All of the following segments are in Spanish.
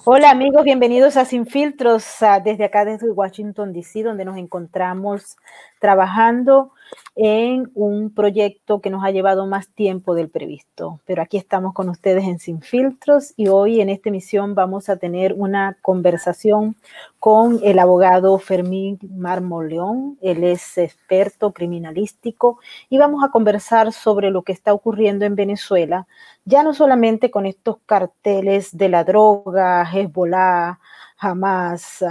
Hola amigos, bienvenidos a Sin Filtros, desde acá, desde Washington, D.C., donde nos encontramos trabajando en un proyecto que nos ha llevado más tiempo del previsto. Pero aquí estamos con ustedes en Sin Filtros y hoy en esta emisión vamos a tener una conversación con el abogado Fermín Marmoleón. Él es experto criminalístico y vamos a conversar sobre lo que está ocurriendo en Venezuela, ya no solamente con estos carteles de la droga, Hezbollah, Hamas,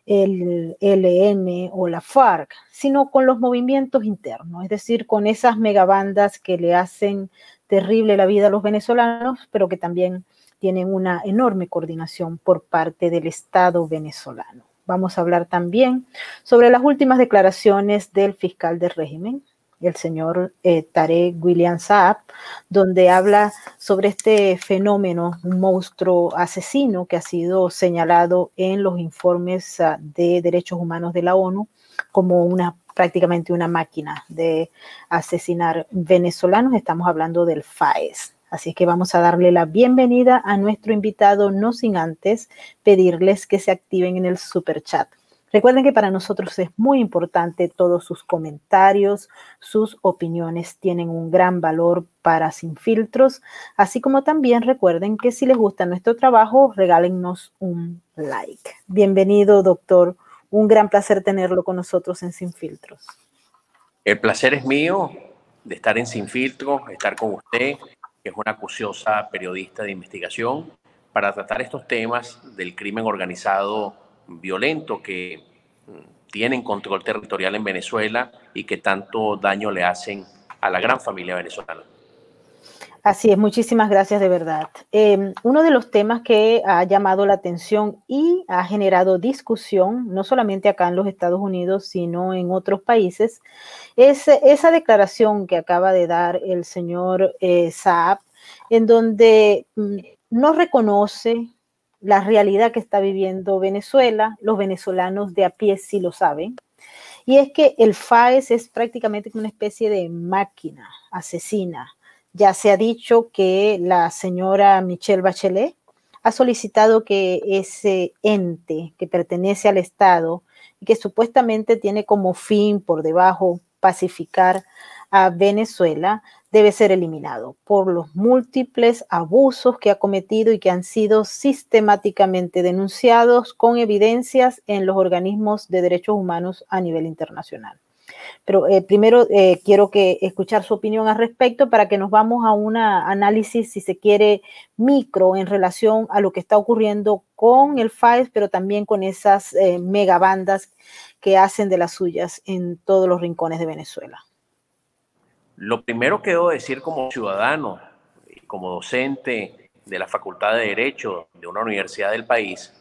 el ELN o la FARC, sino con los movimientos internos, es decir, con esas megabandas que le hacen terrible la vida a los venezolanos, pero que también tienen una enorme coordinación por parte del Estado venezolano. Vamos a hablar también sobre las últimas declaraciones del fiscal del régimen, el señor Tarek William Saab, donde habla sobre este fenómeno, un monstruo asesino que ha sido señalado en los informes de derechos humanos de la ONU como prácticamente una máquina de asesinar venezolanos. Estamos hablando del FAES. Así que vamos a darle la bienvenida a nuestro invitado, no sin antes pedirles que se activen en el super chat. Recuerden que para nosotros es muy importante todos sus comentarios, sus opiniones tienen un gran valor para Sin Filtros, así como también recuerden que si les gusta nuestro trabajo, regálennos un like. Bienvenido, doctor. Un gran placer tenerlo con nosotros en Sin Filtros. El placer es mío de estar en Sin Filtros, estar con usted, que es una acuciosa periodista de investigación, para tratar estos temas del crimen organizado violento que tienen control territorial en Venezuela y que tanto daño le hacen a la gran familia venezolana. Así es, muchísimas gracias de verdad. Uno de los temas que ha llamado la atención y ha generado discusión, no solamente acá en los Estados Unidos, sino en otros países, es esa declaración que acaba de dar el señor Saab, en donde no reconoce la realidad que está viviendo Venezuela. Los venezolanos de a pie sí lo saben. Y es que el FAES es prácticamente una especie de máquina asesina. Ya se ha dicho que la señora Michelle Bachelet ha solicitado que ese ente que pertenece al Estado y que supuestamente tiene como fin por debajo pacificar a Venezuela, debe ser eliminado por los múltiples abusos que ha cometido y que han sido sistemáticamente denunciados con evidencias en los organismos de derechos humanos a nivel internacional. Pero primero quiero escuchar su opinión al respecto para que nos vamos a un análisis, si se quiere, micro en relación a lo que está ocurriendo con el FAES, pero también con esas megabandas que hacen de las suyas en todos los rincones de Venezuela. Lo primero que debo decir como ciudadano y como docente de la Facultad de Derecho de una universidad del país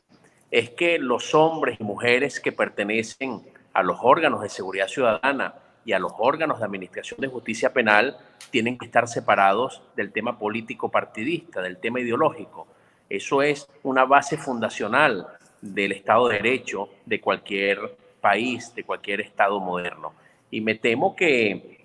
es que los hombres y mujeres que pertenecen a los órganos de seguridad ciudadana y a los órganos de administración de justicia penal tienen que estar separados del tema político partidista, del tema ideológico. Eso es una base fundacional del Estado de Derecho de cualquier país, de cualquier Estado moderno. Y me temo que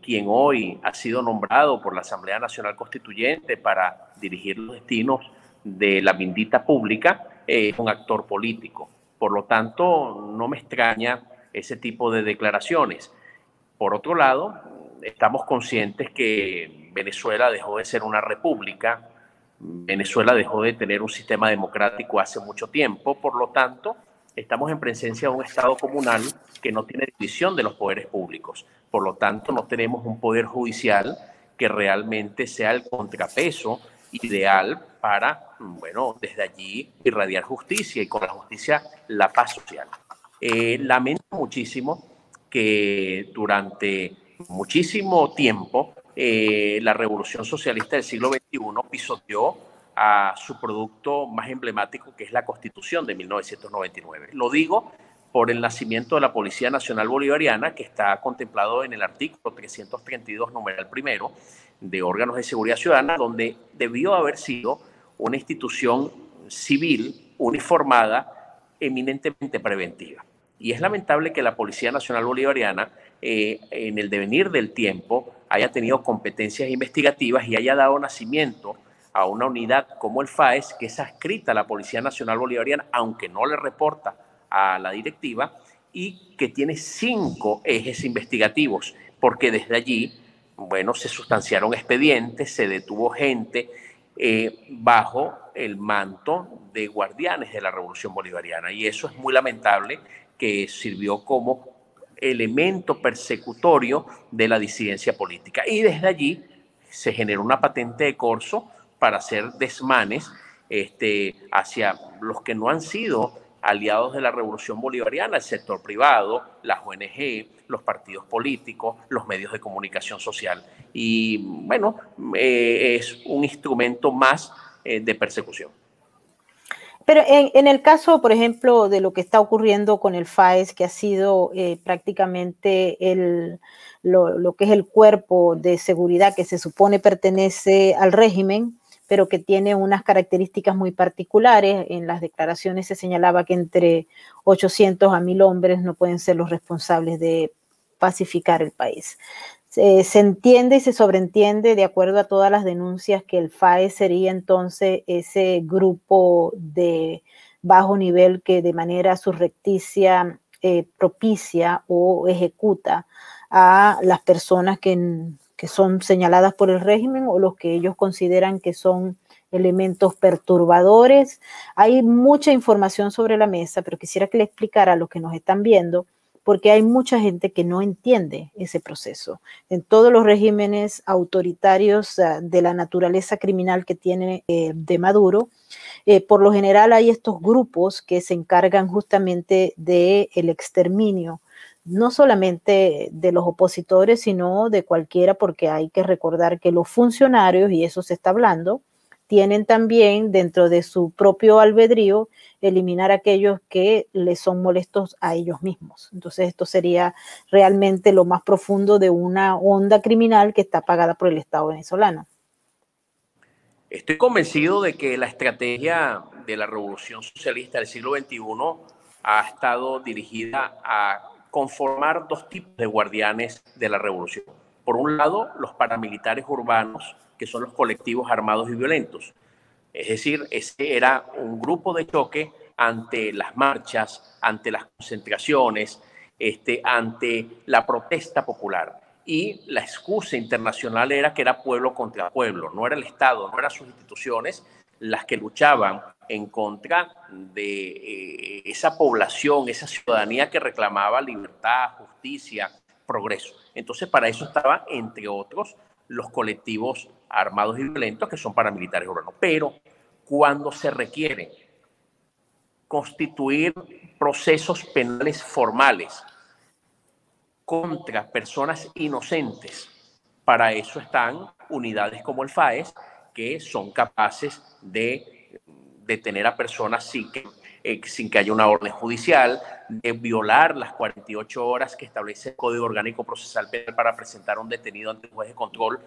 quien hoy ha sido nombrado por la Asamblea Nacional Constituyente para dirigir los destinos de la vindita pública es un actor político. Por lo tanto, no me extraña ese tipo de declaraciones. Por otro lado, estamos conscientes que Venezuela dejó de ser una república, Venezuela dejó de tener un sistema democrático hace mucho tiempo, por lo tanto, estamos en presencia de un Estado comunal que no tiene división de los poderes públicos. Por lo tanto, no tenemos un poder judicial que realmente sea el contrapeso ideal para, bueno, desde allí irradiar justicia y con la justicia la paz social. Lamento muchísimo que durante muchísimo tiempo la revolución socialista del siglo XXI pisoteó a su producto más emblemático, que es la Constitución de 1999. Lo digo por el nacimiento de la Policía Nacional Bolivariana, que está contemplado en el artículo 332, numeral primero, de órganos de seguridad ciudadana, donde debió haber sido una institución civil uniformada, eminentemente preventiva. Y es lamentable que la Policía Nacional Bolivariana, en el devenir del tiempo, haya tenido competencias investigativas y haya dado nacimiento a una unidad como el FAES, que es adscrita a la Policía Nacional Bolivariana, aunque no le reporta a la directiva, y que tiene 5 ejes investigativos, porque desde allí, bueno, se sustanciaron expedientes, se detuvo gente bajo el manto de guardianes de la Revolución Bolivariana, y eso es muy lamentable, que sirvió como elemento persecutorio de la disidencia política. Y desde allí se generó una patente de corso para hacer desmanes hacia los que no han sido aliados de la Revolución Bolivariana, el sector privado, las ONG, los partidos políticos, los medios de comunicación social. Y bueno, es un instrumento más de persecución. Pero en el caso, por ejemplo, de lo que está ocurriendo con el FAES, que ha sido prácticamente lo que es el cuerpo de seguridad que se supone pertenece al régimen, pero que tiene unas características muy particulares. En las declaraciones se señalaba que entre 800 a 1000 hombres no pueden ser los responsables de pacificar el país. Se entiende y se sobreentiende, de acuerdo a todas las denuncias, que el FAES sería entonces ese grupo de bajo nivel que de manera surrecticia propicia o ejecuta a las personas que son señaladas por el régimen o los que ellos consideran que son elementos perturbadores. Hay mucha información sobre la mesa, pero quisiera que le explicara a los que nos están viendo, porque hay mucha gente que no entiende ese proceso. En todos los regímenes autoritarios de la naturaleza criminal que tiene de Maduro, por lo general hay estos grupos que se encargan justamente del exterminio, no solamente de los opositores, sino de cualquiera, porque hay que recordar que los funcionarios, y eso se está hablando, tienen también dentro de su propio albedrío eliminar a aquellos que les son molestos a ellos mismos. Entonces esto sería realmente lo más profundo de una onda criminal que está pagada por el Estado venezolano. Estoy convencido de que la estrategia de la revolución socialista del siglo XXI ha estado dirigida a conformar 2 tipos de guardianes de la revolución. Por un lado, los paramilitares urbanos, que son los colectivos armados y violentos. Es decir, ese era un grupo de choque ante las marchas, ante las concentraciones, ante la protesta popular. Y la excusa internacional era que era pueblo contra pueblo, no era el Estado, no eran sus instituciones las que luchaban en contra de esa población, esa ciudadanía que reclamaba libertad, justicia, progreso. Entonces, para eso estaba, entre otros, los colectivos armados y violentos, que son paramilitares urbanos. Pero cuando se requiere constituir procesos penales formales contra personas inocentes, para eso están unidades como el FAES, que son capaces de detener a personas sin que haya una orden judicial, de violar las 48 horas que establece el Código Orgánico Procesal Penal para presentar a un detenido ante un juez de control,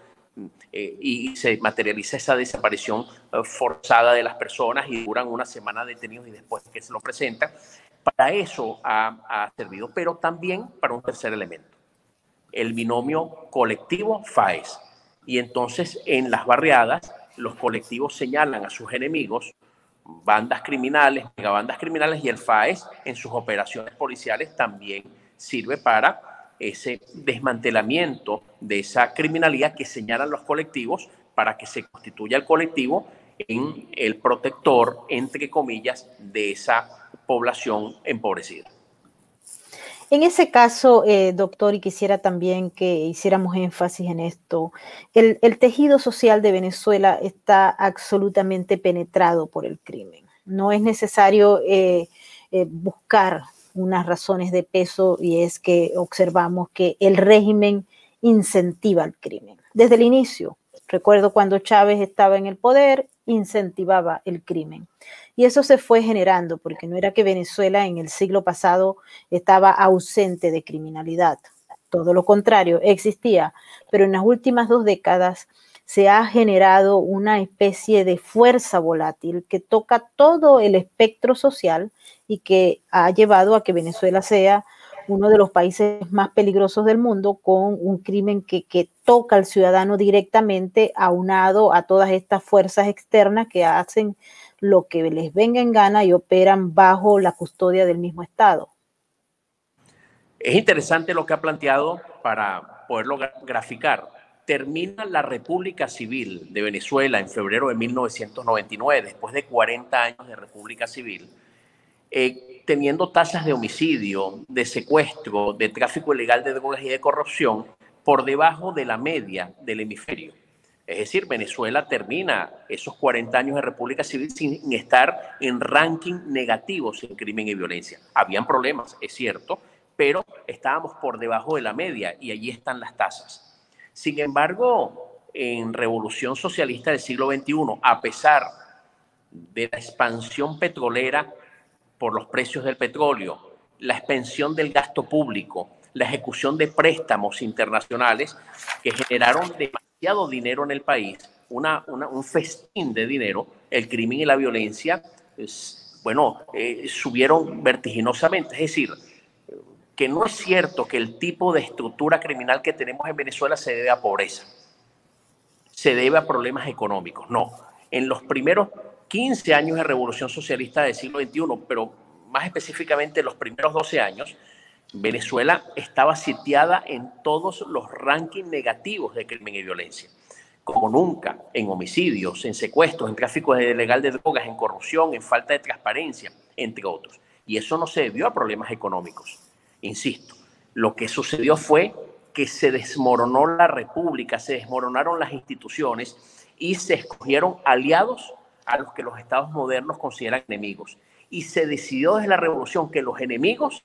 y se materializa esa desaparición forzada de las personas y duran una semana detenidos y después que se lo presentan. Para eso ha servido, pero también para un tercer elemento, el binomio colectivo FAES. Y entonces en las barriadas los colectivos señalan a sus enemigos, bandas criminales, megabandas criminales, y el FAES en sus operaciones policiales también sirve para ese desmantelamiento de esa criminalidad que señalan los colectivos, para que se constituya el colectivo en el protector, entre comillas, de esa población empobrecida. En ese caso, doctor, y quisiera también que hiciéramos énfasis en esto, el tejido social de Venezuela está absolutamente penetrado por el crimen. No es necesario buscar unas razones de peso, y es que observamos que el régimen incentiva el crimen. Desde el inicio, recuerdo cuando Chávez estaba en el poder, incentivaba el crimen. Y eso se fue generando, porque no era que Venezuela en el siglo pasado estaba ausente de criminalidad. Todo lo contrario, existía. Pero en las últimas 2 décadas se ha generado una especie de fuerza volátil que toca todo el espectro social y que ha llevado a que Venezuela sea uno de los países más peligrosos del mundo, con un crimen que toca al ciudadano directamente, aunado a todas estas fuerzas externas que hacen lo que les venga en gana y operan bajo la custodia del mismo Estado. Es interesante lo que ha planteado para poderlo graficar. Termina la República Civil de Venezuela en febrero de 1999, después de 40 años de República Civil, teniendo tasas de homicidio, de secuestro, de tráfico ilegal de drogas y de corrupción por debajo de la media del hemisferio. Es decir, Venezuela termina esos 40 años de República Civil sin estar en ranking negativos en crimen y violencia. Habían problemas, es cierto, pero estábamos por debajo de la media y allí están las tasas. Sin embargo, en Revolución Socialista del siglo XXI, a pesar de la expansión petrolera por los precios del petróleo, la expansión del gasto público, la ejecución de préstamos internacionales que generaron demasiado dinero en el país, un festín de dinero, el crimen y la violencia, subieron vertiginosamente. Es decir, que no es cierto que el tipo de estructura criminal que tenemos en Venezuela se debe a pobreza, se debe a problemas económicos. No, en los primeros 15 años de Revolución Socialista del siglo XXI, pero más específicamente en los primeros 12 años, Venezuela estaba sitiada en todos los rankings negativos de crimen y violencia, como nunca, en homicidios, en secuestros, en tráfico ilegal de drogas, en corrupción, en falta de transparencia, entre otros. Y eso no se debió a problemas económicos. Insisto, lo que sucedió fue que se desmoronó la república, se desmoronaron las instituciones y se escogieron aliados a los que los estados modernos consideran enemigos. Y se decidió desde la revolución que los enemigos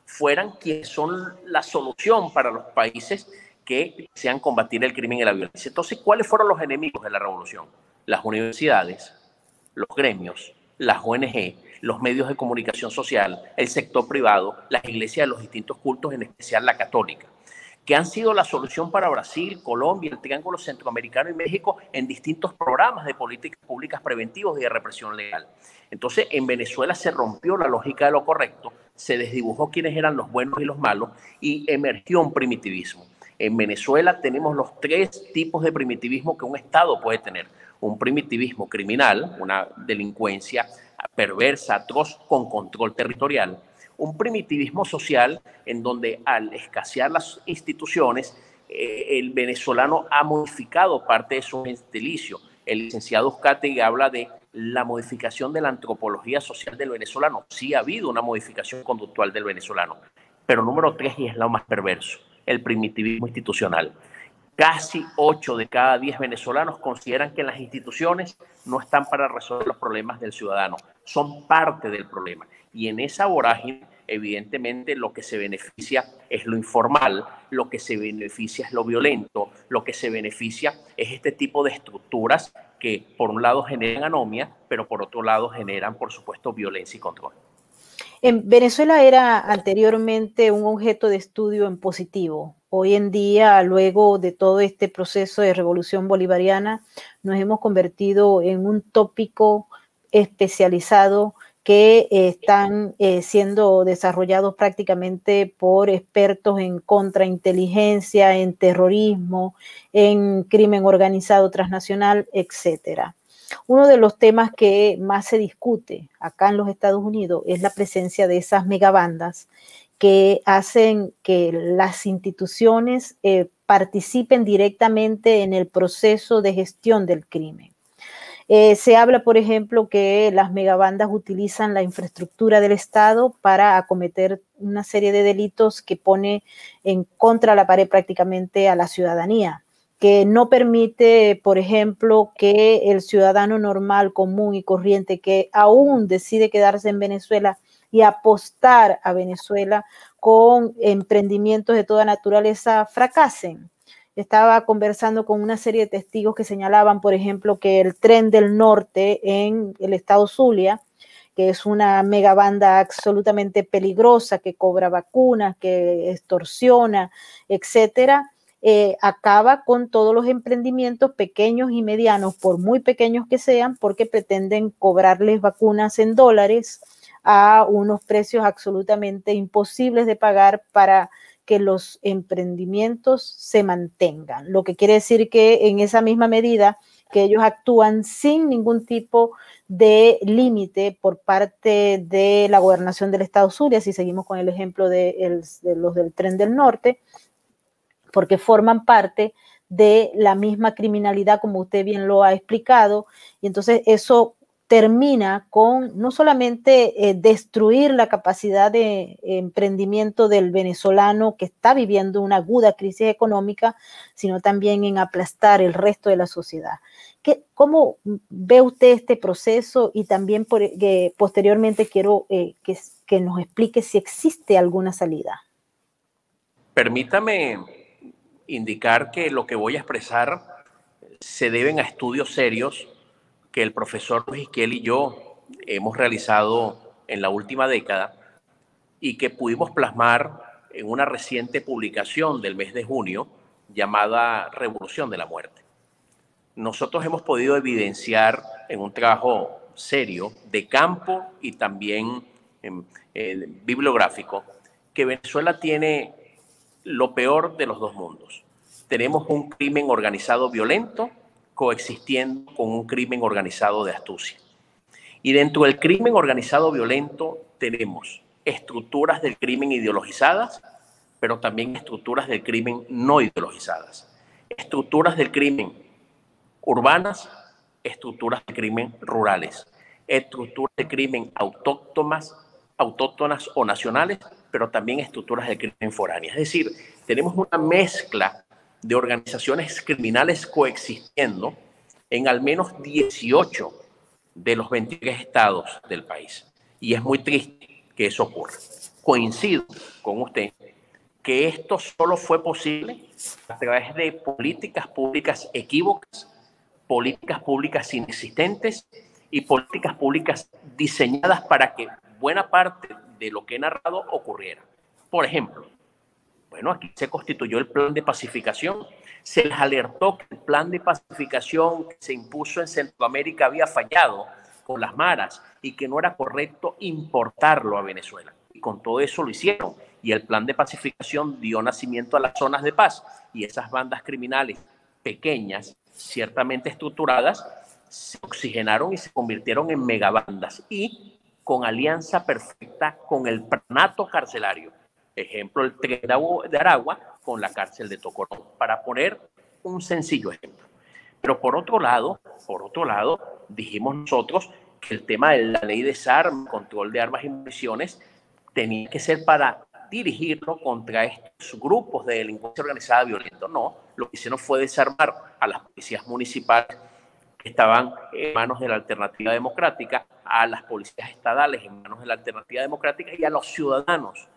fueran quienes son la solución para los países que desean combatir el crimen y la violencia. Entonces, ¿cuáles fueron los enemigos de la revolución? Las universidades, los gremios, las ONG, los medios de comunicación social, el sector privado, las iglesias de los distintos cultos, en especial la católica, que han sido la solución para Brasil, Colombia, el Triángulo Centroamericano y México en distintos programas de políticas públicas preventivos y de represión legal. Entonces, en Venezuela se rompió la lógica de lo correcto, se desdibujó quiénes eran los buenos y los malos y emergió un primitivismo. En Venezuela tenemos los tres tipos de primitivismo que un Estado puede tener. Un primitivismo criminal, una delincuencia perversa, atroz, con control territorial. Un primitivismo social en donde al escasear las instituciones, el venezolano ha modificado parte de su gentilicio. El licenciado Uzcategui habla de la modificación de la antropología social del venezolano. Sí ha habido una modificación conductual del venezolano. Pero número 3, y es lo más perverso, el primitivismo institucional. Casi 8 de cada 10 venezolanos consideran que las instituciones no están para resolver los problemas del ciudadano, son parte del problema. Y en esa vorágine, evidentemente, lo que se beneficia es lo informal, lo que se beneficia es lo violento, lo que se beneficia es este tipo de estructuras que por un lado generan anomia, pero por otro lado generan, por supuesto, violencia y control. En Venezuela era anteriormente un objeto de estudio en positivo. Hoy en día, luego de todo este proceso de revolución bolivariana, nos hemos convertido en un tópico especializado que están siendo desarrollados prácticamente por expertos en contrainteligencia, en terrorismo, en crimen organizado transnacional, etcétera. Uno de los temas que más se discute acá en los Estados Unidos es la presencia de esas megabandas que hacen que las instituciones participen directamente en el proceso de gestión del crimen. Se habla, por ejemplo, que las megabandas utilizan la infraestructura del Estado para acometer una serie de delitos que pone en contra la pared prácticamente a la ciudadanía, que no permite, por ejemplo, que el ciudadano normal, común y corriente que aún decide quedarse en Venezuela y apostar a Venezuela con emprendimientos de toda naturaleza fracasen. Estaba conversando con una serie de testigos que señalaban, por ejemplo, que el Tren del Norte en el estado Zulia, que es una megabanda absolutamente peligrosa, que cobra vacunas, que extorsiona, etcétera, acaba con todos los emprendimientos pequeños y medianos, por muy pequeños que sean, porque pretenden cobrarles vacunas en dólares a unos precios absolutamente imposibles de pagar para que los emprendimientos se mantengan. Lo que quiere decir que en esa misma medida que ellos actúan sin ningún tipo de límite por parte de la gobernación del estado Zulia, si seguimos con el ejemplo de los del Tren del Norte, porque forman parte de la misma criminalidad, como usted bien lo ha explicado, y entonces eso termina con no solamente destruir la capacidad de emprendimiento del venezolano que está viviendo una aguda crisis económica, sino también en aplastar el resto de la sociedad. ¿Cómo ve usted este proceso? Y también posteriormente quiero que nos explique si existe alguna salida. Permítame indicar que lo que voy a expresar se deben a estudios serios que el profesor Luis Isquiel y yo hemos realizado en la última década y que pudimos plasmar en una reciente publicación del mes de junio llamada Revolución de la Muerte. Nosotros hemos podido evidenciar en un trabajo serio de campo y también bibliográfico que Venezuela tiene lo peor de los dos mundos. Tenemos un crimen organizado violento coexistiendo con un crimen organizado de astucia. Y dentro del crimen organizado violento tenemos estructuras del crimen ideologizadas, pero también estructuras del crimen no ideologizadas. Estructuras del crimen urbanas, estructuras de crimen rurales, estructuras de crimen autóctonas o nacionales, pero también estructuras de crimen foráneas. Es decir, tenemos una mezcla de organizaciones criminales coexistiendo en al menos 18 de los 23 estados del país. Y es muy triste que eso ocurra. Coincido con usted que esto solo fue posible a través de políticas públicas equívocas, políticas públicas inexistentes y políticas públicas diseñadas para que buena parte de lo que he narrado ocurriera. Por ejemplo, bueno, aquí se constituyó el plan de pacificación. Se les alertó que el plan de pacificación que se impuso en Centroamérica había fallado con las maras y que no era correcto importarlo a Venezuela. Y con todo eso lo hicieron. Y el plan de pacificación dio nacimiento a las zonas de paz. Y esas bandas criminales pequeñas, ciertamente estructuradas, se oxigenaron y se convirtieron en megabandas. Y con alianza perfecta con el pranato carcelario. Ejemplo, el Tren de Aragua con la cárcel de Tocorón, para poner un sencillo ejemplo. Pero por otro lado, dijimos nosotros que el tema de la ley de desarme, control de armas y municiones, tenía que ser para dirigirlo contra estos grupos de delincuencia organizada violenta. No, lo que hicieron fue desarmar a las policías municipales que estaban en manos de la Alternativa Democrática, a las policías estadales en manos de la Alternativa Democrática y a los ciudadanos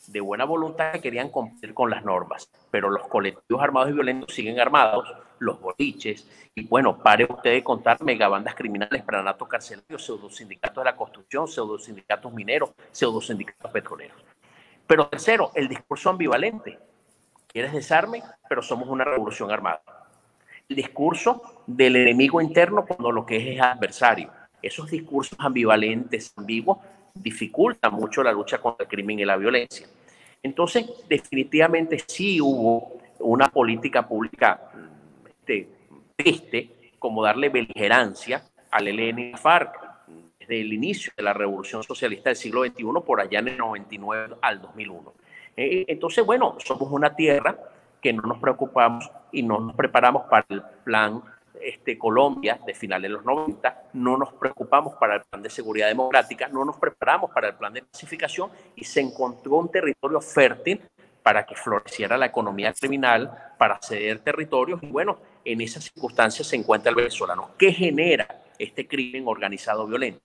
de buena voluntad que querían cumplir con las normas. Pero los colectivos armados y violentos siguen armados, los boliches, y bueno, pare usted de contar megabandas criminales, pranatos carcelarios, pseudosindicatos de la construcción, pseudosindicatos mineros, pseudosindicatos petroleros. Pero tercero, el discurso ambivalente. ¿Quieres desarme? Pero somos una revolución armada. El discurso del enemigo interno cuando lo que es adversario. Esos discursos ambivalentes, ambiguos, dificultan mucho la lucha contra el crimen y la violencia. Entonces, definitivamente sí hubo una política pública triste, como darle beligerancia al ELN y la FARC desde el inicio de la Revolución Socialista del siglo XXI, por allá en el 99 al 2001. Entonces, bueno, somos una tierra que no nos preocupamos y no nos preparamos para el plan Colombia de finales de los 90, no nos preocupamos para el plan de seguridad democrática, no nos preparamos para el plan de pacificación y se encontró un territorio fértil para que floreciera la economía criminal, para ceder territorios y bueno, en esas circunstancias se encuentra el venezolano. ¿Qué genera este crimen organizado violento?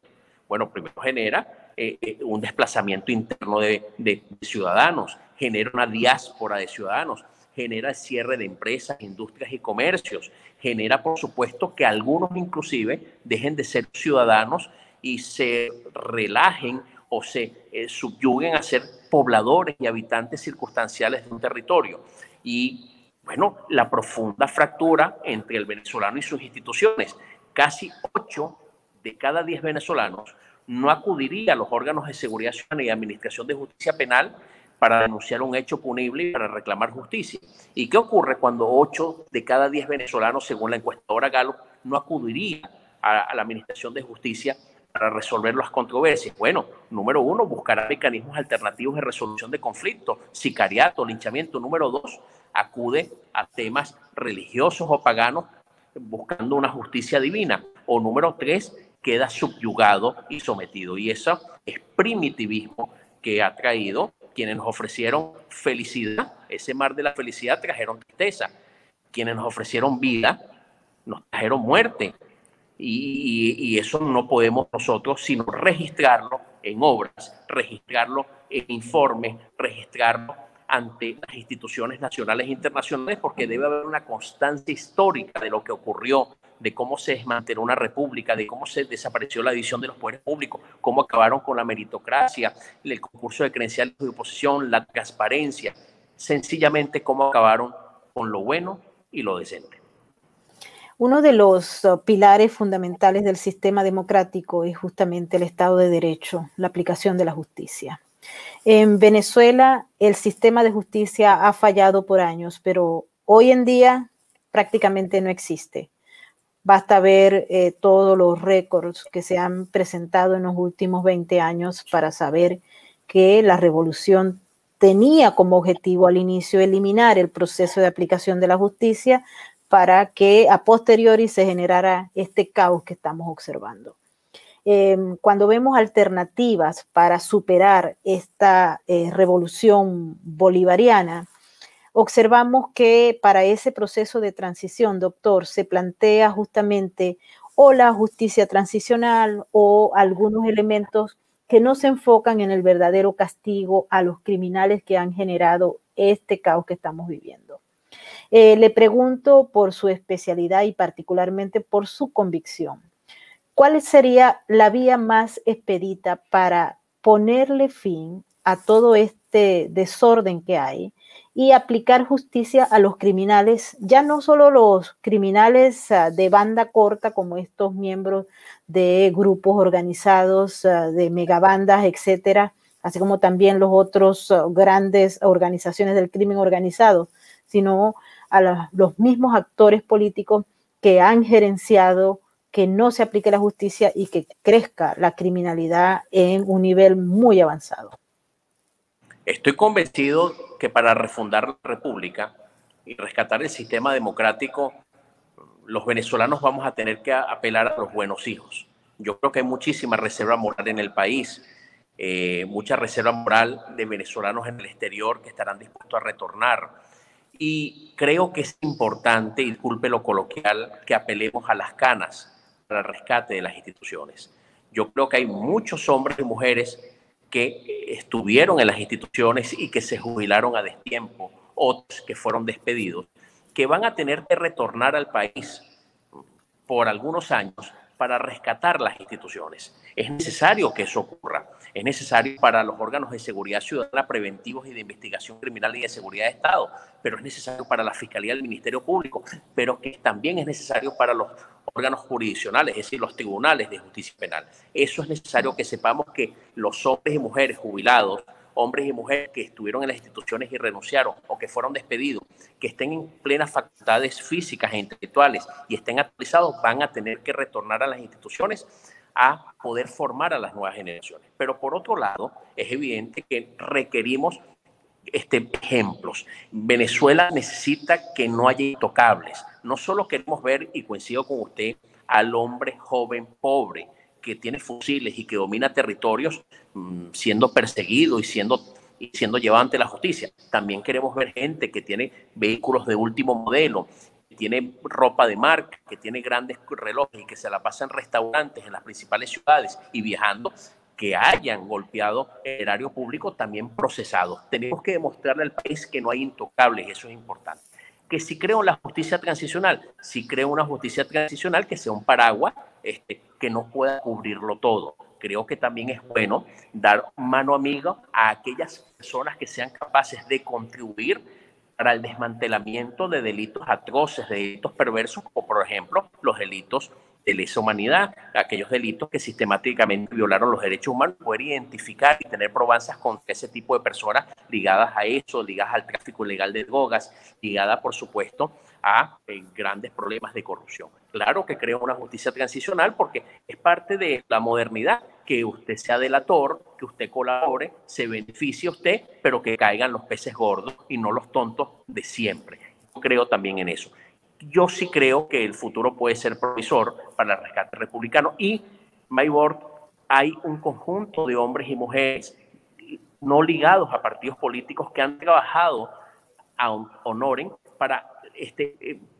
Bueno, primero genera un desplazamiento interno de ciudadanos, genera una diáspora de ciudadanos, genera el cierre de empresas, industrias y comercios, genera, por supuesto, que algunos inclusive dejen de ser ciudadanos y se relajen o se subyuguen a ser pobladores y habitantes circunstanciales de un territorio. Y, bueno, la profunda fractura entre el venezolano y sus instituciones. Casi 8 de cada 10 venezolanos no acudiría a los órganos de seguridad ciudadana y administración de justicia penal para denunciar un hecho punible y para reclamar justicia. ¿Y qué ocurre cuando 8 de cada 10 venezolanos, según la encuestadora Gallup, no acudiría a la administración de justicia para resolver las controversias? Bueno, número 1, buscará mecanismos alternativos de resolución de conflictos, sicariato, linchamiento. Número 2, acude a temas religiosos o paganos buscando una justicia divina. O número 3, queda subyugado y sometido. Y eso es primitivismo que ha traído quienes nos ofrecieron felicidad. Ese mar de la felicidad trajeron tristeza. Quienes nos ofrecieron vida nos trajeron muerte. Y eso no podemos nosotros sino registrarlo en obras, registrarlo en informes, registrarlo ante las instituciones nacionales e internacionales, porque debe haber una constancia histórica de lo que ocurrió, de cómo se desmanteló una república, de cómo se desapareció la división de los poderes públicos, cómo acabaron con la meritocracia, el concurso de credenciales de oposición, la transparencia, sencillamente cómo acabaron con lo bueno y lo decente. Uno de los pilares fundamentales del sistema democrático es justamente el Estado de Derecho, la aplicación de la justicia. En Venezuela, el sistema de justicia ha fallado por años, pero hoy en día prácticamente no existe. Basta ver todos los récords que se han presentado en los últimos 20 años para saber que la revolución tenía como objetivo al inicio eliminar el proceso de aplicación de la justicia para que a posteriori se generara este caos que estamos observando. Cuando vemos alternativas para superar esta revolución bolivariana, observamos que para ese proceso de transición, doctor, se plantea justamente o la justicia transicional o algunos elementos que no se enfocan en el verdadero castigo a los criminales que han generado este caos que estamos viviendo. Le pregunto por su especialidad y particularmente por su convicción. ¿Cuál sería la vía más expedita para ponerle fin a todo este desorden que hay y aplicar justicia a los criminales, ya no solo los criminales de banda corta como estos miembros de grupos organizados, de megabandas, etcétera, así como también los otros grandes organizaciones del crimen organizado, sino a los mismos actores políticos que han gerenciado que no se aplique la justicia y que crezca la criminalidad en un nivel muy avanzado? Estoy convencido que para refundar la República y rescatar el sistema democrático, los venezolanos vamos a tener que apelar a los buenos hijos. Yo creo que hay muchísima reserva moral en el país, mucha reserva moral de venezolanos en el exterior que estarán dispuestos a retornar. Y creo que es importante, y disculpe lo coloquial, que apelemos a las canas para el rescate de las instituciones. Yo creo que hay muchos hombres y mujeres que estuvieron en las instituciones y que se jubilaron a destiempo, otros que fueron despedidos, que van a tener que retornar al país por algunos años para rescatar las instituciones. Es necesario que eso ocurra. Es necesario para los órganos de seguridad ciudadana preventivos y de investigación criminal y de seguridad de Estado, pero es necesario para la Fiscalía del Ministerio Público, pero que también es necesario para los órganos jurisdiccionales, es decir, los tribunales de justicia penal. Eso es necesario que sepamos que los hombres y mujeres jubilados, hombres y mujeres que estuvieron en las instituciones y renunciaron o que fueron despedidos, que estén en plenas facultades físicas e intelectuales y estén actualizados, van a tener que retornar a las instituciones a poder formar a las nuevas generaciones. Pero por otro lado, es evidente que requerimos ejemplos. Venezuela necesita que no haya intocables. No solo queremos ver, y coincido con usted, al hombre joven pobre que tiene fusiles y que domina territorios siendo perseguido y siendo llevado ante la justicia. También queremos ver gente que tiene vehículos de último modelo, que tiene ropa de marca, que tiene grandes relojes y que se la pasa en restaurantes en las principales ciudades y viajando, que hayan golpeado el erario público, también procesados. Tenemos que demostrarle al país que no hay intocables, eso es importante. Que si creo en la justicia transicional, si creo una justicia transicional que sea un paraguas que no pueda cubrirlo todo. Creo que también es bueno dar mano amiga a aquellas personas que sean capaces de contribuir para el desmantelamiento de delitos atroces, de delitos perversos, como por ejemplo los delitos de lesa humanidad, aquellos delitos que sistemáticamente violaron los derechos humanos, poder identificar y tener probanzas contra ese tipo de personas ligadas a eso, ligadas al tráfico ilegal de drogas, ligadas, por supuesto, a grandes problemas de corrupción. Claro que creo una justicia transicional porque es parte de la modernidad, que usted sea delator, que usted colabore, se beneficie usted, pero que caigan los peces gordos y no los tontos de siempre. Yo creo también en eso. Yo sí creo que el futuro puede ser provisor para el rescate republicano y, Maybor, hay un conjunto de hombres y mujeres no ligados a partidos políticos que han trabajado a honoren para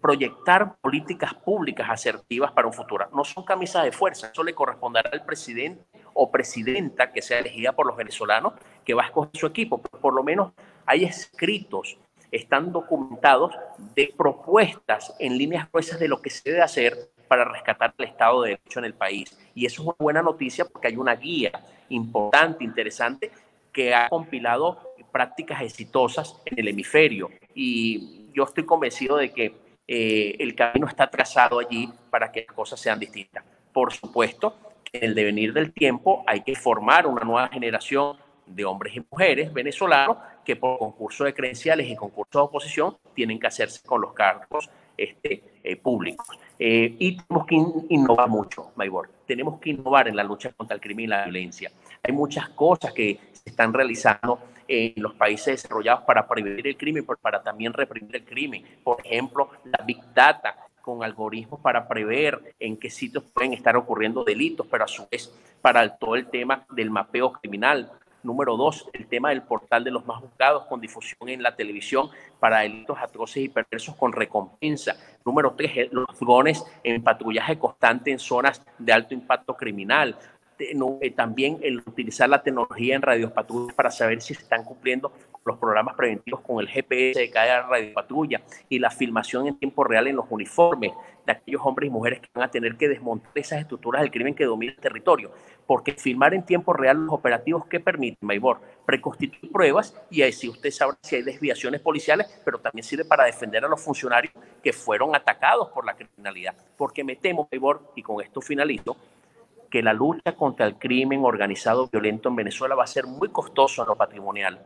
proyectar políticas públicas asertivas para un futuro. No son camisas de fuerza, eso le corresponderá al presidente o presidenta que sea elegida por los venezolanos que va a escoger su equipo. Por lo menos hay escritos, están documentados de propuestas en líneas gruesas de lo que se debe hacer para rescatar el Estado de Derecho en el país. Y eso es una buena noticia porque hay una guía importante, interesante, que ha compilado prácticas exitosas en el hemisferio. Y yo estoy convencido de que el camino está trazado allí para que las cosas sean distintas. Por supuesto, en el devenir del tiempo hay que formar una nueva generación de hombres y mujeres venezolanos que por concurso de credenciales y concurso de oposición tienen que hacerse con los cargos públicos. Y tenemos que innovar mucho, Maybor. Tenemos que innovar en la lucha contra el crimen y la violencia. Hay muchas cosas que se están realizando en los países desarrollados para prevenir el crimen, pero para también reprimir el crimen. Por ejemplo, la Big Data, con algoritmos para prever en qué sitios pueden estar ocurriendo delitos, pero a su vez para todo el tema del mapeo criminal. Número 2, el tema del portal de los más buscados con difusión en la televisión para delitos atroces y perversos con recompensa. Número 3, los drones en patrullaje constante en zonas de alto impacto criminal. También el utilizar la tecnología en radiopatrullas para saber si se están cumpliendo los programas preventivos con el GPS de cada radiopatrulla y la filmación en tiempo real en los uniformes de aquellos hombres y mujeres que van a tener que desmontar esas estructuras del crimen que dominan el territorio. Porque filmar en tiempo real los operativos que permiten, Maybor, preconstituir pruebas y así usted sabrá si hay desviaciones policiales, pero también sirve para defender a los funcionarios que fueron atacados por la criminalidad. Porque me temo, Maybor, y con esto finalizo, que la lucha contra el crimen organizado violento en Venezuela va a ser muy costoso en lo patrimonial,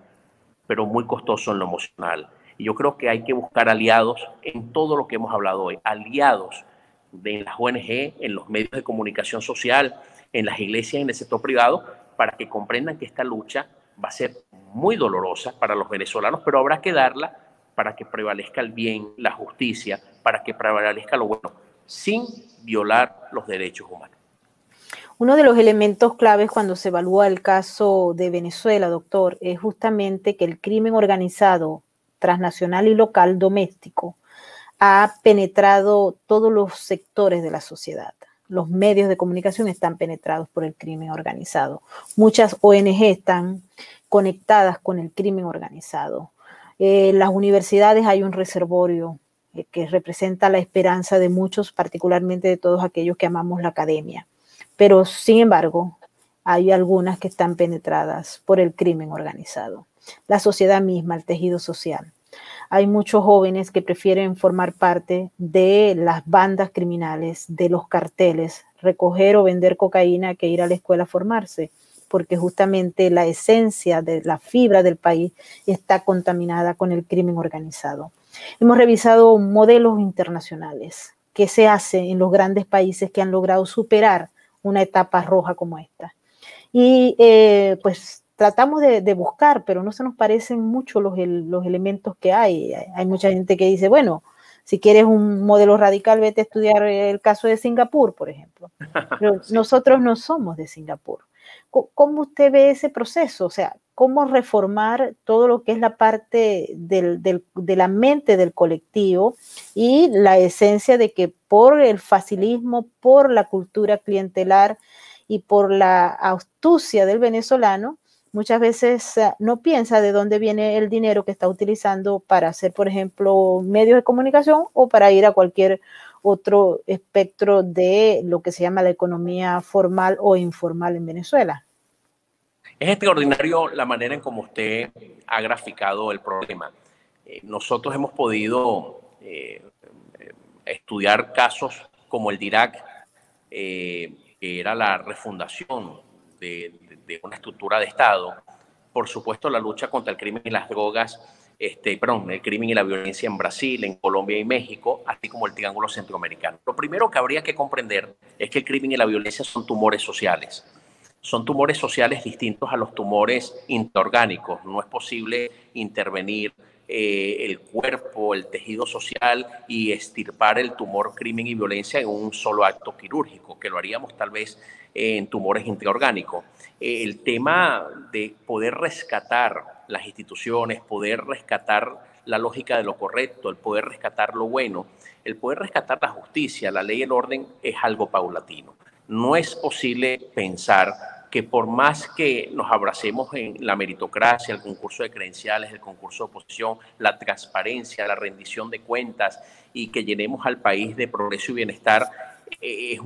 pero muy costoso en lo emocional. Y yo creo que hay que buscar aliados en todo lo que hemos hablado hoy, aliados de las ONG, en los medios de comunicación social, en las iglesias, en el sector privado, para que comprendan que esta lucha va a ser muy dolorosa para los venezolanos, pero habrá que darla para que prevalezca el bien, la justicia, para que prevalezca lo bueno, sin violar los derechos humanos. Uno de los elementos claves cuando se evalúa el caso de Venezuela, doctor, es justamente que el crimen organizado transnacional y local doméstico ha penetrado todos los sectores de la sociedad. Los medios de comunicación están penetrados por el crimen organizado. Muchas ONG están conectadas con el crimen organizado. En las universidades hay un reservorio que representa la esperanza de muchos, particularmente de todos aquellos que amamos la academia. Pero, sin embargo, hay algunas que están penetradas por el crimen organizado. La sociedad misma, el tejido social. Hay muchos jóvenes que prefieren formar parte de las bandas criminales, de los carteles, recoger o vender cocaína que ir a la escuela a formarse, porque justamente la esencia de la fibra del país está contaminada con el crimen organizado. Hemos revisado modelos internacionales que se hacen en los grandes países que han logrado superar una etapa roja como esta. Y pues tratamos de buscar, pero no se nos parecen mucho los elementos que hay. Hay mucha gente que dice, bueno, si quieres un modelo radical, vete a estudiar el caso de Singapur, por ejemplo. Pero sí. Nosotros no somos de Singapur. ¿Cómo usted ve ese proceso? O sea, ¿cómo reformar todo lo que es la parte de la mente del colectivo y la esencia de que por el facilismo, por la cultura clientelar y por la astucia del venezolano, muchas veces no piensa de dónde viene el dinero que está utilizando para hacer, por ejemplo, medios de comunicación o para ir a cualquier otro espectro de lo que se llama la economía formal o informal en Venezuela? Es extraordinario la manera en cómo usted ha graficado el problema. Nosotros hemos podido estudiar casos como el de Irak, que era la refundación de una estructura de Estado. Por supuesto, la lucha contra el crimen y las drogas, el crimen y la violencia en Brasil, en Colombia y México, así como el Triángulo Centroamericano. Lo primero que habría que comprender es que el crimen y la violencia son tumores sociales. Son tumores sociales distintos a los tumores intraorgánicos. No es posible intervenir el cuerpo, el tejido social y extirpar el tumor, crimen y violencia en un solo acto quirúrgico, que lo haríamos tal vez en tumores intraorgánicos. El tema de poder rescatar las instituciones, poder rescatar la lógica de lo correcto, el poder rescatar lo bueno, el poder rescatar la justicia, la ley y el orden es algo paulatino. No es posible pensar que por más que nos abracemos en la meritocracia, el concurso de credenciales, el concurso de oposición, la transparencia, la rendición de cuentas y que llenemos al país de progreso y bienestar, es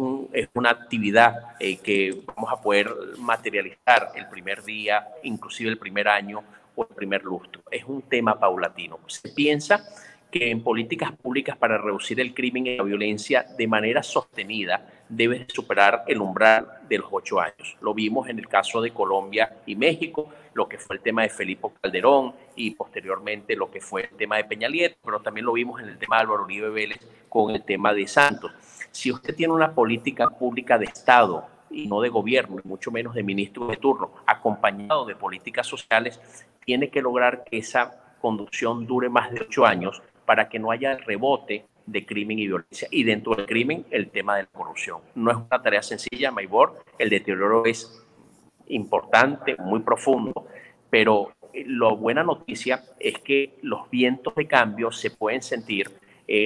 una actividad que vamos a poder materializar el primer día, inclusive el primer año o el primer lustro. Es un tema paulatino. Se piensa que en políticas públicas para reducir el crimen y la violencia de manera sostenida debe superar el umbral de los 8 años. Lo vimos en el caso de Colombia y México, lo que fue el tema de Felipe Calderón y posteriormente lo que fue el tema de Peña Nieto, pero también lo vimos en el tema de Álvaro Uribe Vélez con el tema de Santos. Si usted tiene una política pública de Estado y no de gobierno, y mucho menos de ministro de turno, acompañado de políticas sociales, tiene que lograr que esa conducción dure más de 8 años para que no haya rebote de crimen y violencia. Y dentro del crimen, el tema de la corrupción. No es una tarea sencilla, Maybor, el deterioro es importante, muy profundo, pero la buena noticia es que los vientos de cambio se pueden sentir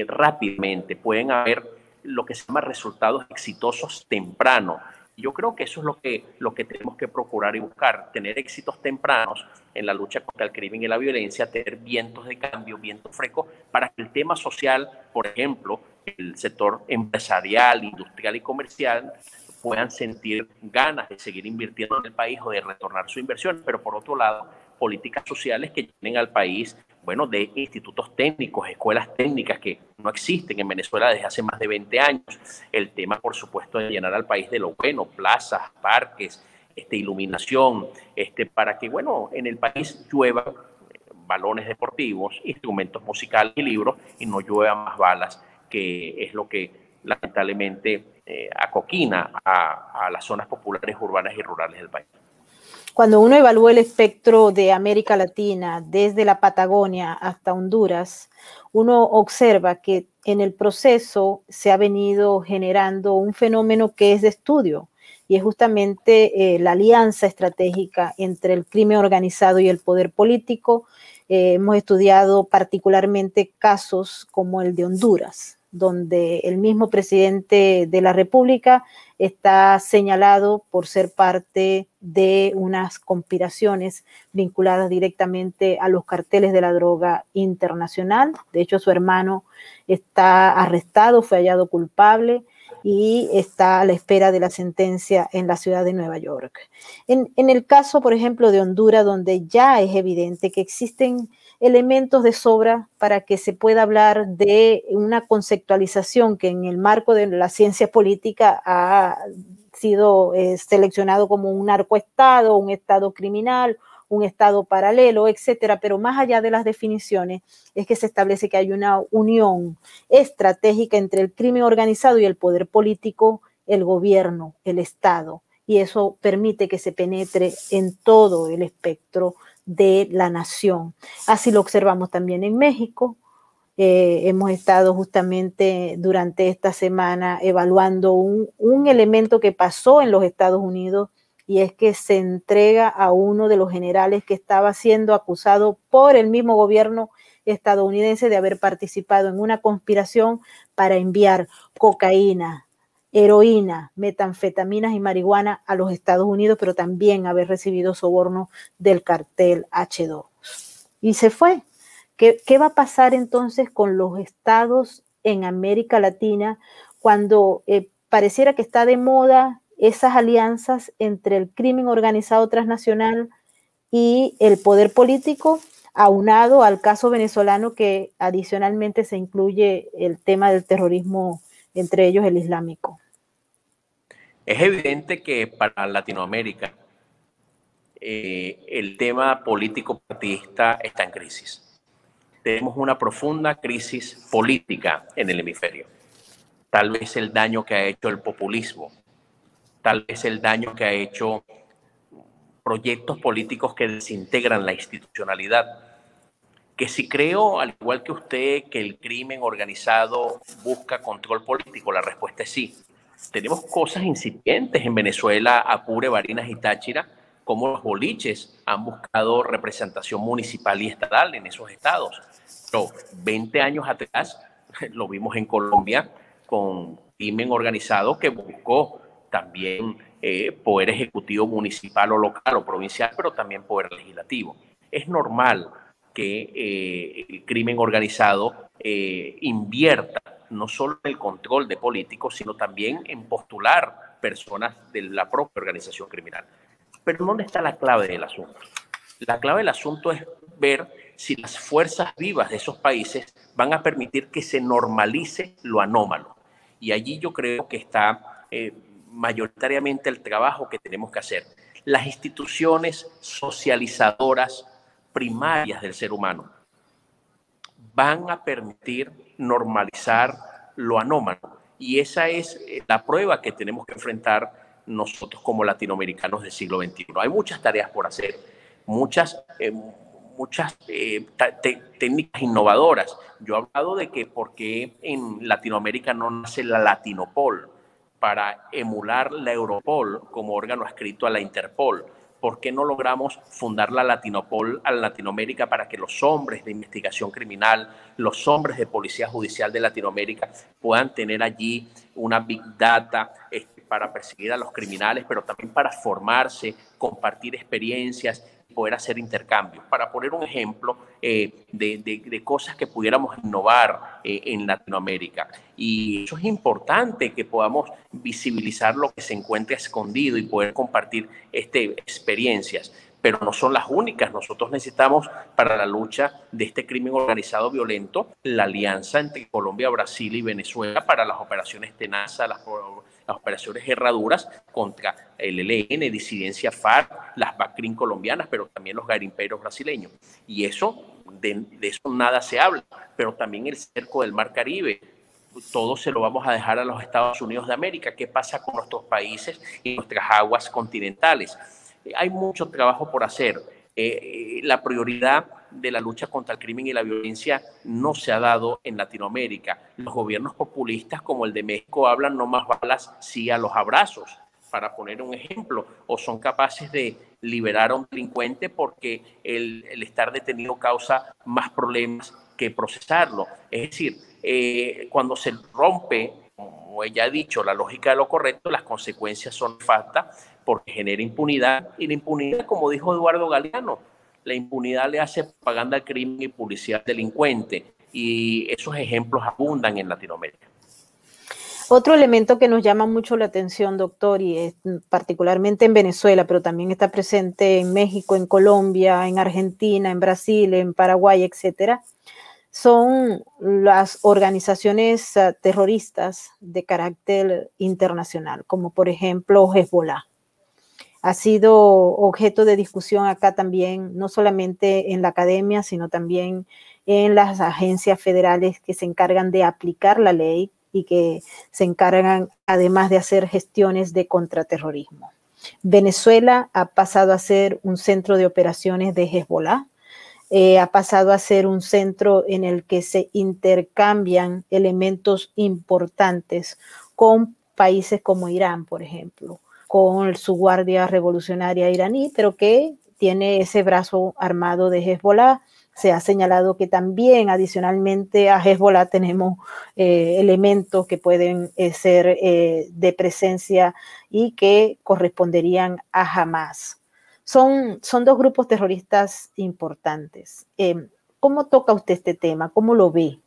rápidamente, pueden haber lo que se llama resultados exitosos tempranos. Yo creo que eso es lo que tenemos que procurar y buscar, tener éxitos tempranos en la lucha contra el crimen y la violencia, tener vientos de cambio, vientos frescos, para que el tema social, por ejemplo, el sector empresarial, industrial y comercial, puedan sentir ganas de seguir invirtiendo en el país o de retornar su inversión, pero por otro lado, políticas sociales que llenen al país, bueno, de institutos técnicos, escuelas técnicas que no existen en Venezuela desde hace más de 20 años. El tema, por supuesto, de llenar al país de lo bueno, plazas, parques, iluminación, para que, bueno, en el país llueva balones deportivos, instrumentos musicales y libros y no lluevan más balas, que es lo que lamentablemente acoquina a las zonas populares, urbanas y rurales del país. Cuando uno evalúa el espectro de América Latina, desde la Patagonia hasta Honduras, uno observa que en el proceso se ha venido generando un fenómeno que es de estudio, y es justamente la alianza estratégica entre el crimen organizado y el poder político. Hemos estudiado particularmente casos como el de Honduras, donde el mismo presidente de la República está señalado por ser parte de unas conspiraciones vinculadas directamente a los carteles de la droga internacional. De hecho, su hermano está arrestado, fue hallado culpable y está a la espera de la sentencia en la ciudad de Nueva York. En el caso, por ejemplo, de Honduras, donde ya es evidente que existen elementos de sobra para que se pueda hablar de una conceptualización que en el marco de la ciencia política ha sido seleccionado como un narcoestado, un estado criminal, un estado paralelo, etcétera, pero más allá de las definiciones es que se establece que hay una unión estratégica entre el crimen organizado y el poder político, el gobierno, el Estado, y eso permite que se penetre en todo el espectro de la nación. Así lo observamos también en México. Hemos estado justamente durante esta semana evaluando un elemento que pasó en los Estados Unidos, y es que se entrega a uno de los generales que estaba siendo acusado por el mismo gobierno estadounidense de haber participado en una conspiración para enviar cocaína, heroína, metanfetaminas y marihuana a los Estados Unidos, pero también haber recibido soborno del cartel H2. Y se fue. ¿Qué va a pasar entonces con los estados en América Latina cuando pareciera que está de moda esas alianzas entre el crimen organizado transnacional y el poder político, aunado al caso venezolano, que adicionalmente se incluye el tema del terrorismo, entre ellos el islámico? Es evidente que para Latinoamérica el tema político partidista está en crisis. Tenemos una profunda crisis política en el hemisferio. Tal vez el daño que ha hecho el populismo, tal vez el daño que ha hecho proyectos políticos que desintegran la institucionalidad. Que si creo, al igual que usted, que el crimen organizado busca control político, la respuesta es sí. Tenemos cosas incipientes en Venezuela, Apure, Barinas y Táchira, como los boliches han buscado representación municipal y estatal en esos estados. Pero 20 años atrás lo vimos en Colombia con crimen organizado que buscó también poder ejecutivo municipal o local o provincial, pero también poder legislativo. Es normal que el crimen organizado invierta no solo en el control de políticos, sino también en postular personas de la propia organización criminal. Pero ¿dónde está la clave del asunto? La clave del asunto es ver si las fuerzas vivas de esos países van a permitir que se normalice lo anómalo. Y allí yo creo que está mayoritariamente el trabajo que tenemos que hacer. Las instituciones socializadoras primarias del ser humano van a permitir normalizar lo anómalo. Y esa es la prueba que tenemos que enfrentar nosotros como latinoamericanos del siglo XXI. Hay muchas tareas por hacer, muchas técnicas innovadoras. Yo he hablado de que por qué en Latinoamérica no nace la Latinopol para emular la Europol como órgano adscrito a la Interpol. ¿Por qué no logramos fundar la Latinopol a Latinoamérica para que los hombres de investigación criminal, los hombres de policía judicial de Latinoamérica puedan tener allí una big data para perseguir a los criminales, pero también para formarse, compartir experiencias, poder hacer intercambios? Para poner un ejemplo de cosas que pudiéramos innovar en Latinoamérica. Y eso es importante, que podamos visibilizar lo que se encuentra escondido y poder compartir experiencias. Pero no son las únicas. Nosotros necesitamos, para la lucha de este crimen organizado violento, la alianza entre Colombia, Brasil y Venezuela para las operaciones Tenaza, las operaciones Herraduras contra el ELN, disidencia FARC, las BACRIM colombianas, pero también los garimperos brasileños. Y eso, de eso nada se habla. Pero también el cerco del Mar Caribe, todo se lo vamos a dejar a los Estados Unidos de América. ¿Qué pasa con nuestros países y nuestras aguas continentales? Hay mucho trabajo por hacer. La prioridad de la lucha contra el crimen y la violencia no se ha dado en Latinoamérica. Los gobiernos populistas como el de México hablan no más balas, sí a los abrazos, para poner un ejemplo, o son capaces de liberar a un delincuente porque el estar detenido causa más problemas que procesarlo. Es decir, cuando se rompe, como ella ha dicho, la lógica de lo correcto, las consecuencias son nefastas porque genera impunidad, y la impunidad, como dijo Eduardo Galeano, la impunidad le hace propaganda al crimen y publicidad al delincuente, y esos ejemplos abundan en Latinoamérica. Otro elemento que nos llama mucho la atención, doctor, y es particularmente en Venezuela, pero también está presente en México, en Colombia, en Argentina, en Brasil, en Paraguay, etcétera, son las organizaciones terroristas de carácter internacional, como por ejemplo Hezbollah. Ha sido objeto de discusión acá también, no solamente en la academia, sino también en las agencias federales que se encargan de aplicar la ley y que se encargan además de hacer gestiones de contraterrorismo. Venezuela ha pasado a ser un centro de operaciones de Hezbollah, ha pasado a ser un centro en el que se intercambian elementos importantes con países como Irán, por ejemplo, con su guardia revolucionaria iraní, pero que tiene ese brazo armado de Hezbollah. Se ha señalado que también adicionalmente a Hezbollah tenemos elementos que pueden ser de presencia y que corresponderían a Hamas. Son dos grupos terroristas importantes. ¿Cómo toca usted este tema? ¿Cómo lo ve?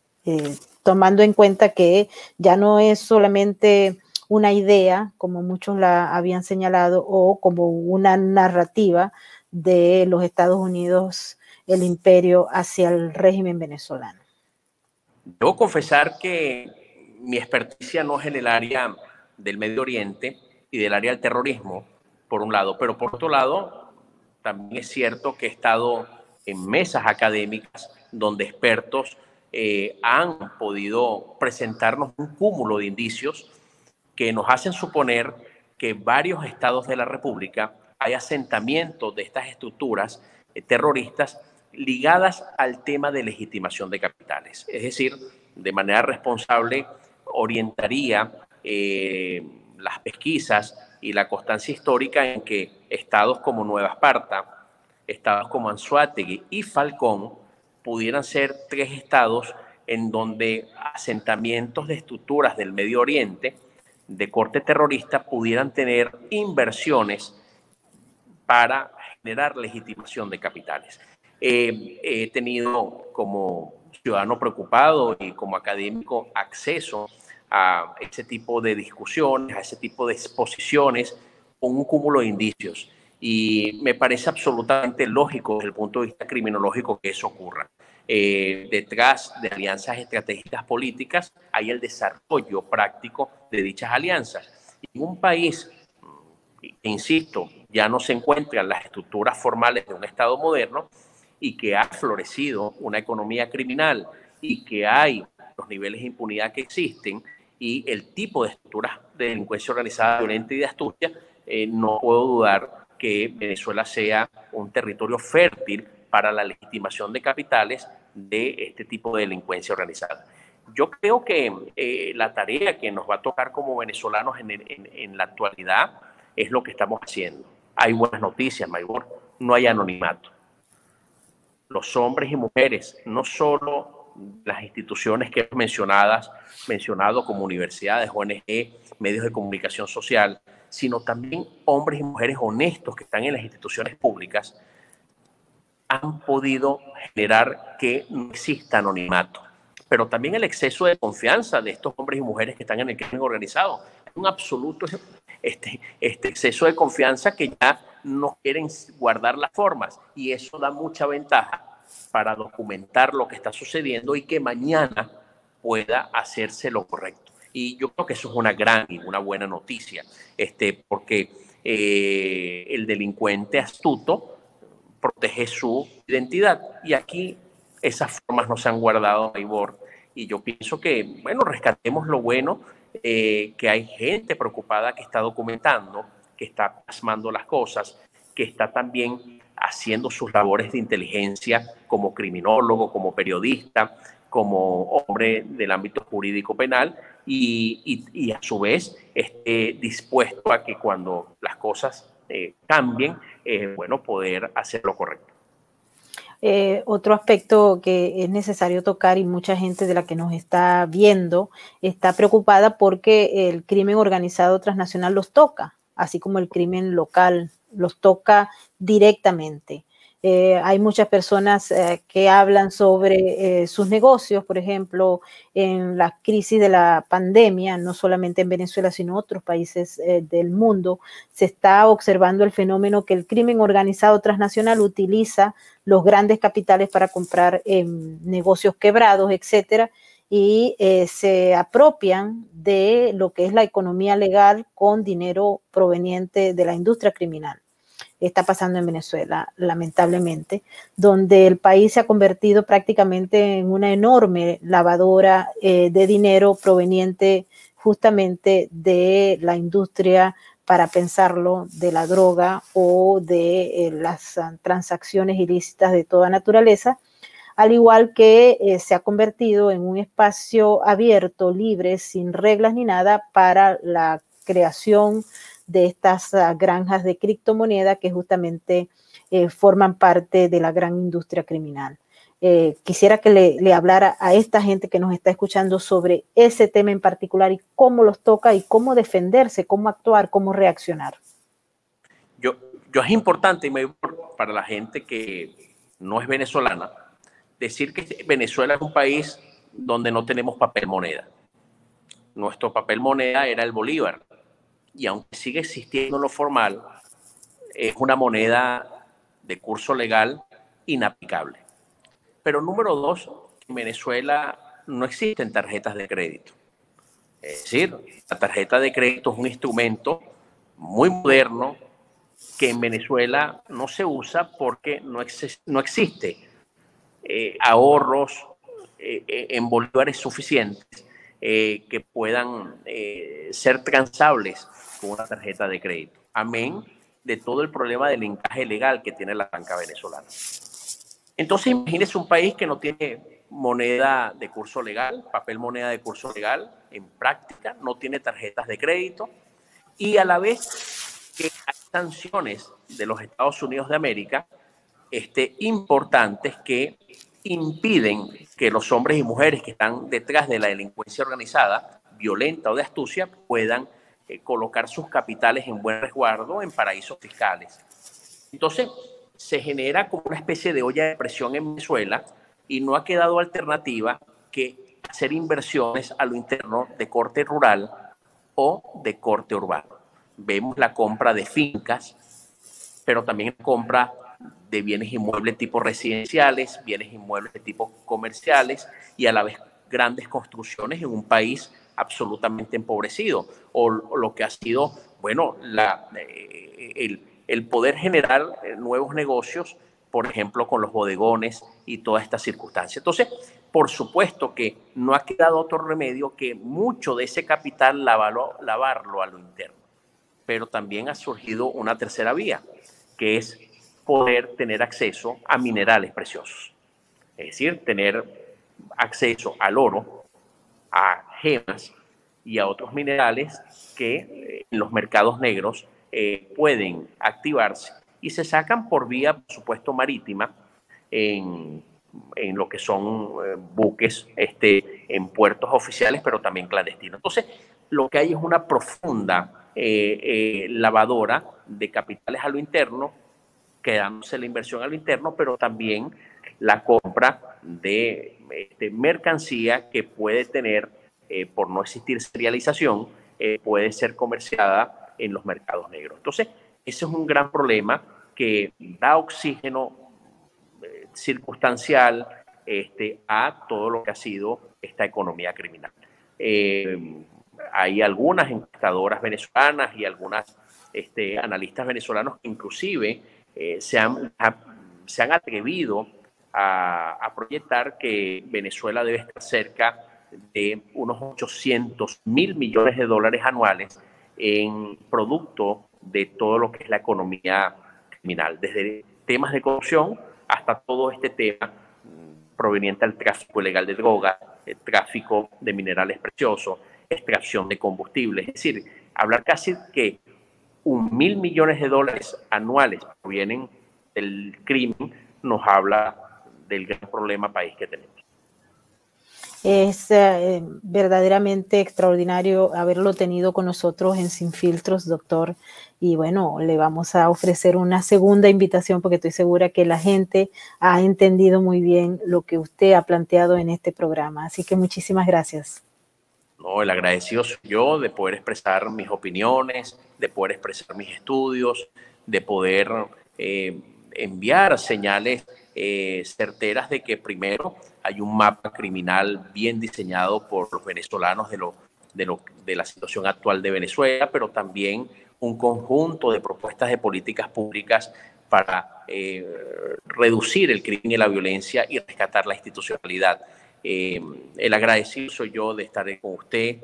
Tomando en cuenta que ya no es solamente una idea, como muchos la habían señalado, o como una narrativa de los Estados Unidos, el imperio, hacia el régimen venezolano. Debo confesar que mi experticia no es en el área del Medio Oriente, y del área del terrorismo, por un lado, pero por otro lado, también es cierto que he estado en mesas académicas donde expertos han podido presentarnos un cúmulo de indicios que nos hacen suponer que en varios estados de la República hay asentamientos de estas estructuras terroristas ligadas al tema de legitimación de capitales. Es decir, de manera responsable orientaría las pesquisas y la constancia histórica en que estados como Nueva Esparta, estados como Anzoátegui y Falcón pudieran ser tres estados en donde asentamientos de estructuras del Medio Oriente de corte terrorista pudieran tener inversiones para generar legitimación de capitales. He tenido como ciudadano preocupado y como académico acceso a ese tipo de discusiones, a ese tipo de exposiciones con un cúmulo de indicios. Y me parece absolutamente lógico desde el punto de vista criminológico que eso ocurra. Detrás de alianzas estratégicas políticas hay el desarrollo práctico de dichas alianzas. Y un país, insisto, ya no se encuentran las estructuras formales de un Estado moderno y que ha florecido una economía criminal y que hay los niveles de impunidad que existen y el tipo de estructuras de delincuencia organizada, violenta y de astucia, no puedo dudar que Venezuela sea un territorio fértil para la legitimación de capitales de este tipo de delincuencia organizada. Yo creo que la tarea que nos va a tocar como venezolanos en la actualidad es lo que estamos haciendo. Hay buenas noticias, Maybor, no hay anonimato. Los hombres y mujeres, no solo las instituciones que he mencionado como universidades, ONG, medios de comunicación social, sino también hombres y mujeres honestos que están en las instituciones públicas, han podido generar que no exista anonimato. Pero también el exceso de confianza de estos hombres y mujeres que están en el crimen organizado. Hay un absoluto exceso de confianza que ya no quieren guardar las formas y eso da mucha ventaja para documentar lo que está sucediendo y que mañana pueda hacerse lo correcto. Y yo creo que eso es una gran y una buena noticia, porque el delincuente astuto protege su identidad y aquí esas formas no se han guardado, Maybor, y yo pienso que, bueno, rescatemos lo bueno, que hay gente preocupada que está documentando, que está plasmando las cosas, que está también haciendo sus labores de inteligencia como criminólogo, como periodista, como hombre del ámbito jurídico penal y a su vez dispuesto a que cuando las cosas cambien, bueno, poder hacer lo correcto. Otro aspecto que es necesario tocar y mucha gente de la que nos está viendo está preocupada porque el crimen organizado transnacional los toca, así como el crimen local los toca directamente. Hay muchas personas que hablan sobre sus negocios, por ejemplo, en la crisis de la pandemia, no solamente en Venezuela, sino en otros países del mundo, se está observando el fenómeno que el crimen organizado transnacional utiliza los grandes capitales para comprar negocios quebrados, etcétera, y se apropian de lo que es la economía legal con dinero proveniente de la industria criminal. Está pasando en Venezuela, lamentablemente, donde el país se ha convertido prácticamente en una enorme lavadora de dinero proveniente justamente de la industria, para pensarlo, de la droga o de las transacciones ilícitas de toda naturaleza, al igual que se ha convertido en un espacio abierto, libre, sin reglas ni nada, para la creación de estas granjas de criptomoneda que justamente forman parte de la gran industria criminal. Quisiera que le hablara a esta gente que nos está escuchando sobre ese tema en particular y cómo los toca y cómo defenderse, cómo actuar, cómo reaccionar. Yo es importante para la gente que no es venezolana decir que Venezuela es un país donde no tenemos papel moneda. Nuestro papel moneda era el bolívar y aunque sigue existiendo en lo formal, es una moneda de curso legal inaplicable. Pero número dos, en Venezuela no existen tarjetas de crédito. Es decir, la tarjeta de crédito es un instrumento muy moderno que en Venezuela no se usa porque no existe ahorros en bolívares suficientes que puedan ser transables con una tarjeta de crédito. Amén de todo el problema del encaje legal que tiene la banca venezolana. Entonces, imagínese un país que no tiene moneda de curso legal, papel moneda de curso legal, en práctica, no tiene tarjetas de crédito, y a la vez que hay sanciones de los Estados Unidos de América importantes que impiden que los hombres y mujeres que están detrás de la delincuencia organizada, violenta o de astucia, puedan colocar sus capitales en buen resguardo en paraísos fiscales. Entonces, se genera como una especie de olla de presión en Venezuela y no ha quedado alternativa que hacer inversiones a lo interno de corte rural o de corte urbano. Vemos la compra de fincas, pero también la compra de bienes inmuebles tipo residenciales, bienes inmuebles de tipo comerciales y a la vez grandes construcciones en un país absolutamente empobrecido, o lo que ha sido, bueno, el poder generar nuevos negocios, por ejemplo, con los bodegones y toda esta circunstancia. Entonces, por supuesto que no ha quedado otro remedio que mucho de ese capital lavarlo a lo interno, pero también ha surgido una tercera vía, que es poder tener acceso a minerales preciosos. Es decir, tener acceso al oro, a gemas y a otros minerales que en los mercados negros pueden activarse y se sacan por vía, por supuesto, marítima en lo que son buques en puertos oficiales, pero también clandestinos. Entonces, lo que hay es una profunda lavadora de capitales a lo interno, quedándose la inversión a lo interno, pero también la compra de mercancía que puede tener, por no existir serialización, puede ser comerciada en los mercados negros. Entonces, ese es un gran problema que da oxígeno circunstancial a todo lo que ha sido esta economía criminal. Hay algunas encuestadoras venezolanas y algunas analistas venezolanos que inclusive se han atrevido a proyectar que Venezuela debe estar cerca de unos 800.000 millones de dólares anuales en producto de todo lo que es la economía criminal, desde temas de corrupción hasta todo este tema proveniente del tráfico ilegal de drogas, el tráfico de minerales preciosos, extracción de combustibles. Es decir, hablar casi que 1.000 millones de dólares anuales provienen del crimen, nos habla del gran problema país que tenemos. Es verdaderamente extraordinario haberlo tenido con nosotros en Sin Filtros, doctor. Y bueno, le vamos a ofrecer una segunda invitación porque estoy segura que la gente ha entendido muy bien lo que usted ha planteado en este programa. Así que muchísimas gracias. No, el agradecido soy yo de poder expresar mis opiniones, de poder expresar mis estudios, de poder enviar señales certeras de que primero hay un mapa criminal bien diseñado por los venezolanos de la situación actual de Venezuela, pero también un conjunto de propuestas de políticas públicas para reducir el crimen y la violencia y rescatar la institucionalidad. El agradecido soy yo de estar con usted,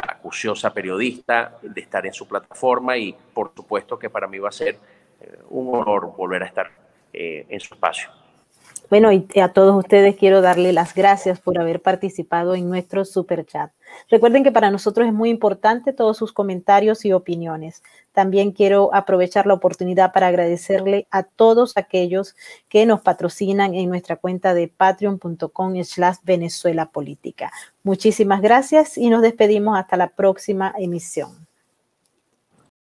acuciosa periodista, de estar en su plataforma y por supuesto que para mí va a ser un honor volver a estar en su espacio. Bueno, y a todos ustedes quiero darle las gracias por haber participado en nuestro super chat. Recuerden que para nosotros es muy importante todos sus comentarios y opiniones. También quiero aprovechar la oportunidad para agradecerle a todos aquellos que nos patrocinan en nuestra cuenta de patreon.com/Venezuela Política. Muchísimas gracias y nos despedimos hasta la próxima emisión.